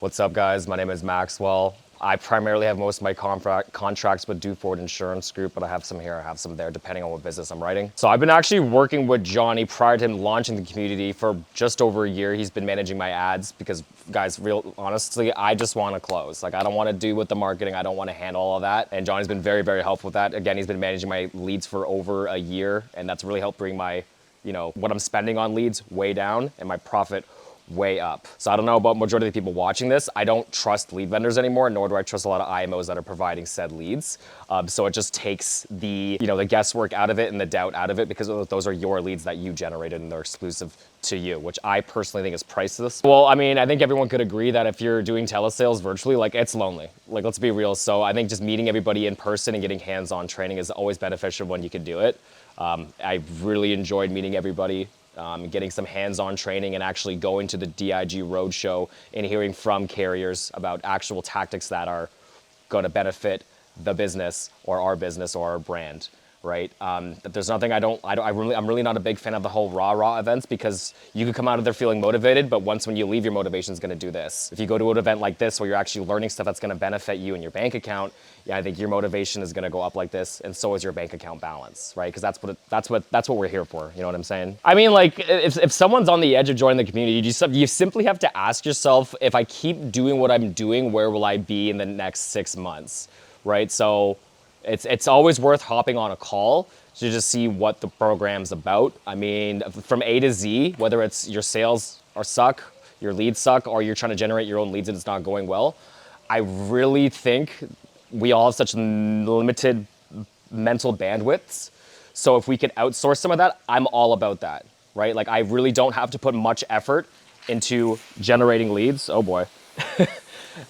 What's up, guys? My name is Maxwell. I primarily have most of my contracts with Do Ford Insurance Group, but I have some here, I have some there, depending on what business I'm writing. So I've been actually working with Johnny prior to him launching the community for just over a year. He's been managing my ads because, guys, real honestly, I just want to close. Like, I don't want to do with the marketing. I don't want to handle all of that. And Johnny's been very, very helpful with that. Again, he's been managing my leads for over a year, and that's really helped bring my, what I'm spending on leads way down and my profit way up. So I don't know about majority of the people watching this. I don't trust lead vendors anymore, nor do I trust a lot of IMOs that are providing said leads. So it just takes the guesswork out of it and the doubt out of it, because those are your leads that you generated and they're exclusive to you, which I personally think is priceless. Well, I mean, I think everyone could agree that if you're doing telesales virtually, like, it's lonely. Like, let's be real. So I think just meeting everybody in person and getting hands-on training is always beneficial when you can do it. I've really enjoyed meeting everybody. Getting some hands-on training and actually going to the DIG Roadshow and hearing from carriers about actual tactics that are going to benefit the business or our brand, right? There's nothing I'm really not a big fan of the whole rah-rah events, because you could come out of there feeling motivated, but when you leave, your motivation is going to do this. If you go to an event like this where you're actually learning stuff that's going to benefit you and your bank account, yeah, I think your motivation is going to go up like this, and so is your bank account balance, right? Because that's what we're here for. You know what I'm saying? I mean, like, if someone's on the edge of joining the community, you simply have to ask yourself, if I keep doing what I'm doing, where will I be in the next 6 months, right? So it's always worth hopping on a call to just see what the program's about. I mean, from A to Z, whether it's your sales suck, your leads suck, or you're trying to generate your own leads and it's not going well, I really think we all have such limited mental bandwidths. So if we could outsource some of that, I'm all about that, right? Like, I really don't have to put much effort into generating leads. Oh boy.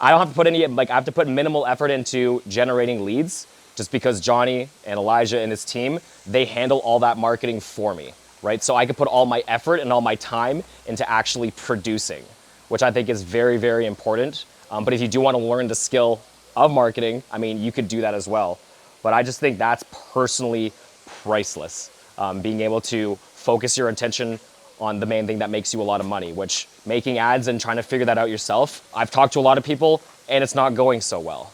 I don't have to put I have to put minimal effort into generating leads, just because Johnny and Elijah and his team, they handle all that marketing for me, right? So I could put all my effort and all my time into actually producing, which I think is very, very important. But if you do want to learn the skill of marketing, I mean, you could do that as well. But I just think that's personally priceless. Being able to focus your attention on the main thing that makes you a lot of money, which making ads and trying to figure that out yourself. I've talked to a lot of people and it's not going so well.